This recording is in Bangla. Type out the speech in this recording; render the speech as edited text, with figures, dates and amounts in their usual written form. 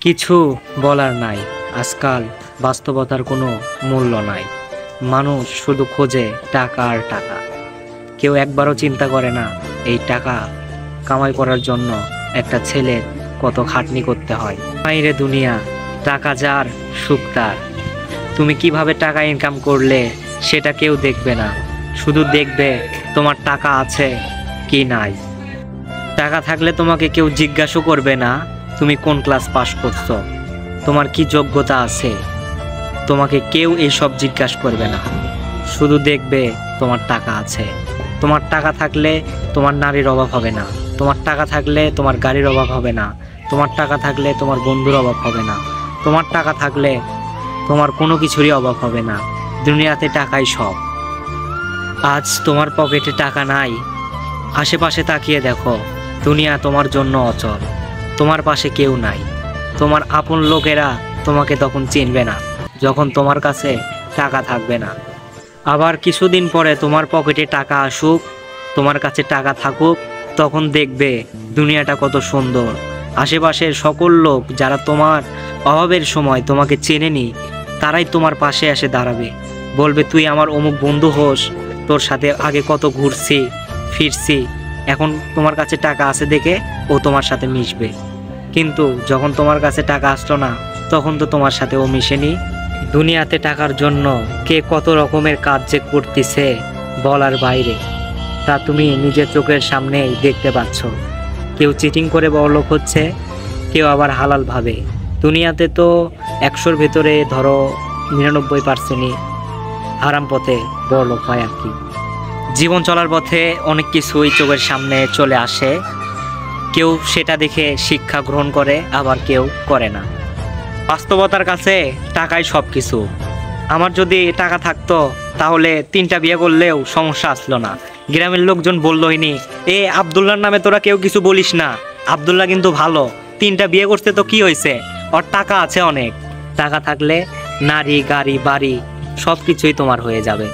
কিছু বলার নাই। আজকাল বাস্তবতার কোনো মূল্য নাই। মানুষ শুধু খোঁজে টাকা আর টাকা। কেউ একবারও চিন্তা করে না এই টাকা কামাই করার জন্য একটা ছেলের কত খাটনি করতে হয়। বাইরে দুনিয়া, টাকা যার সুখ তার। তুমি কিভাবে টাকা ইনকাম করলে সেটা কেউ দেখবে না, শুধু দেখবে তোমার টাকা আছে কি নাই। টাকা থাকলে তোমাকে কেউ জিজ্ঞাসা করবে না তুমি কোন ক্লাস পাস করছো, তোমার কি যোগ্যতা আছে। তোমাকে কেউ এইসব জিজ্ঞাসা করবে না, শুধু দেখবে তোমার টাকা আছে। তোমার টাকা থাকলে তোমার নারীর অভাব হবে না, তোমার টাকা থাকলে তোমার গাড়ির অভাব হবে না, তোমার টাকা থাকলে তোমার বন্ধুর অভাব হবে না, তোমার টাকা থাকলে তোমার কোনো কিছুরই অভাব হবে না। দুনিয়াতে টাকাই সব। আজ তোমার পকেটে টাকা নাই, আশেপাশে তাকিয়ে দেখো, দুনিয়া তোমার জন্য অচল। তোমার পাশে কেউ নাই। তোমার আপন লোকেরা তোমাকে তখন চিনবে না যখন তোমার কাছে টাকা থাকবে না। আবার কিছুদিন পরে তোমার পকেটে টাকা আসুক, তোমার কাছে টাকা থাকুক, তখন দেখবে দুনিয়াটা কত সুন্দর। আশেপাশের সকল লোক যারা তোমার অভাবের সময় তোমাকে চেনেনি, তারাই তোমার পাশে এসে দাঁড়াবে, বলবে তুই আমার অমুক বন্ধু হোস, তোর সাথে আগে কত ঘুরছি ফিরছি, এখন তোমার কাছে টাকা আছে দেখে ও তোমার সাথে মিশবে। কিন্তু যখন তোমার কাছে টাকা আসলো না, তখন তো তোমার সাথে ও মিশেনি। দুনিয়াতে টাকার জন্য কে কত রকমের কাজ যে করতেছে বলার বাইরে, তা তুমি নিজের চোখের সামনেই দেখতে পাচ্ছ। কেউ চিটিং করে বড়লোক হচ্ছে, কেউ আবার হালাল ভাবে। দুনিয়াতে তো 100-র ভেতরে ধরো 99%ই হারাম পথে বড়লোক হয় আর কি। জীবন চলার পথে অনেক কিছুই চোখের সামনে চলে আসে, কেউ সেটা দেখে শিক্ষা গ্রহণ করে, আবার কেউ করে না। বাস্তবতার কাছে টাকাই সব কিছু। আমার যদি টাকা থাকতো তাহলে 3টা বিয়ে করলেও সমস্যা আসলো না। গ্রামের লোকজন বললইনি, এ আব্দুল্লাহর নামে তোরা কেউ কিছু বলিস না, আব্দুল্লাহ কিন্তু ভালো, 3টা বিয়ে করতে তো কি হয়েছে, ওর টাকা আছে অনেক। টাকা থাকলে নারী গাড়ি বাড়ি সব কিছুই তোমার হয়ে যাবে।